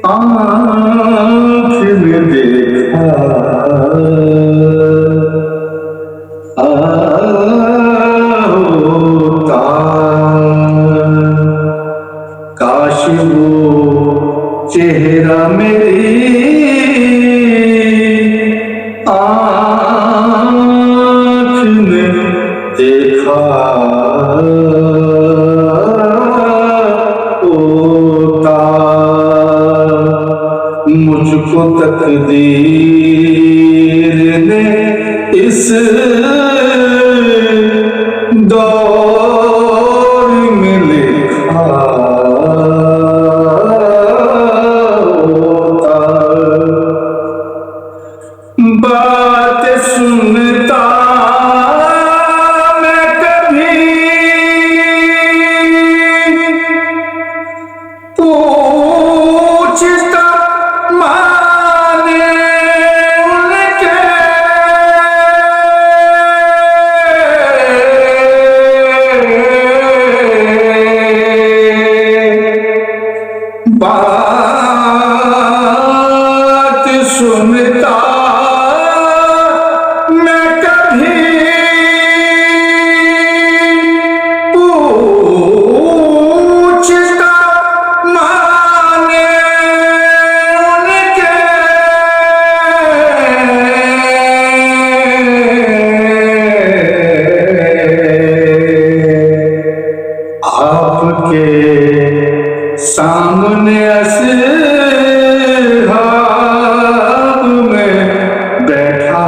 आँख में देखा होता, काश वो चेहरा मेरी आँख में देखा होता। मुझको तकदीर ने इस दौर में लिखा होता। बात सुनता मैं कभी, पूछता माने उनके, बात सुनता मैं कभी, पूछता माने उनके, आपके सामने असहाब में बैठा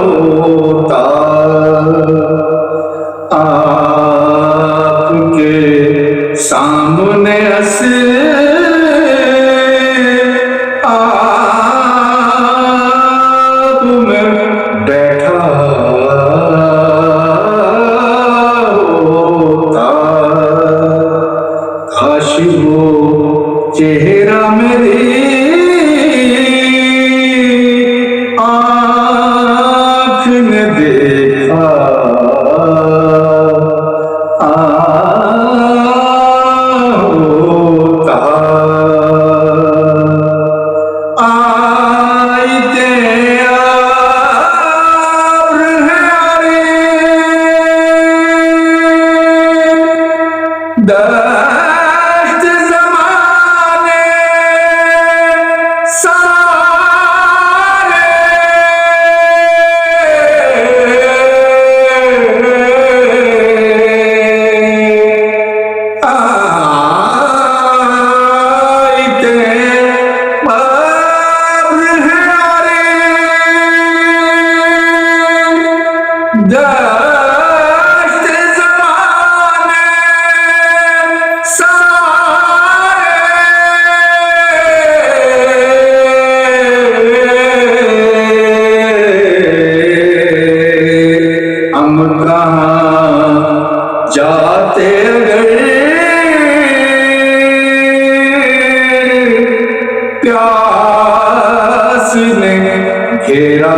होता। आपके सामने असहाब में बैठा होता। काश वो चेहरा मेरी आँख ने देखा होता। आइते आब्र हरे दस्त ज़माने सारे, आइते आब्र हरे दस्त ज़माने सारे। हम कहाँ जाते गए, प्यास ने घेरा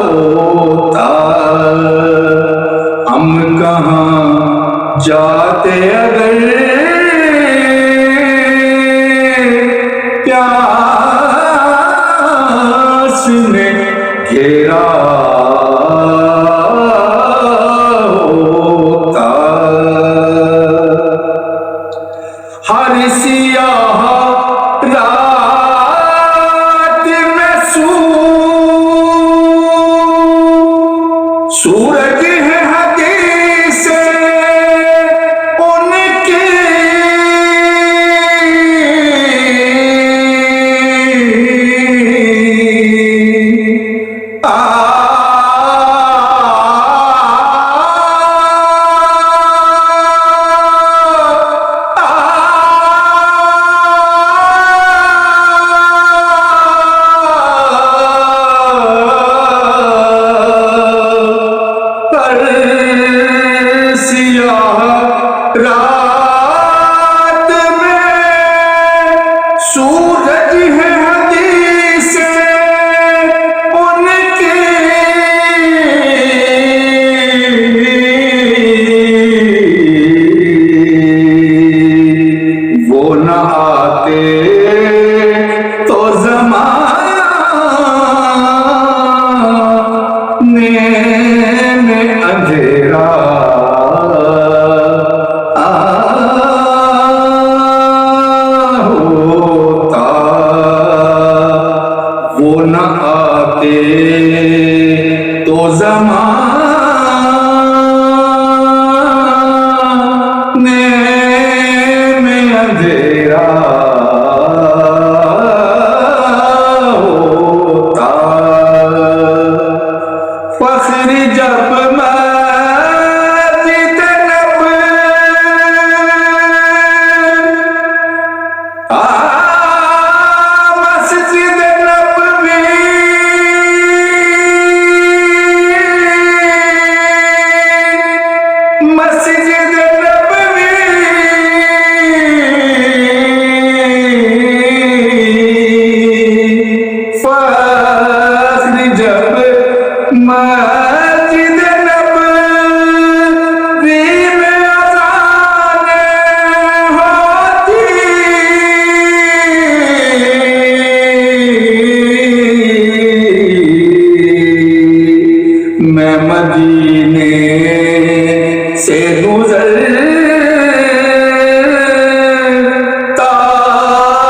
होता। हम कहाँ जाते अगर प्यास ने घेरा होता। हर सियाह रात में सूरज है हदीस उनकी, रात में सूरज है हदीस उनकी। गुजरता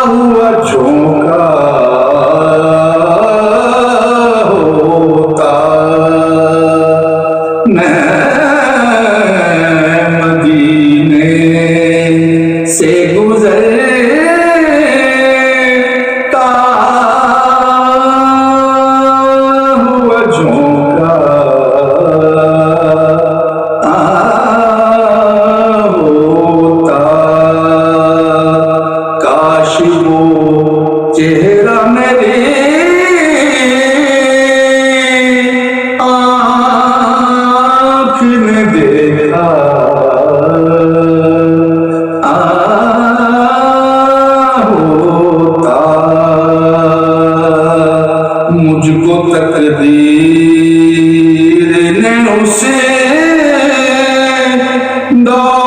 हुआ झोंका होता मैं मदीने से गुजरता हुआ झोंका होता। काश वो चेहरा मेरे आँख ने देखा होता। मुझको तकदीर ने उसे दौलत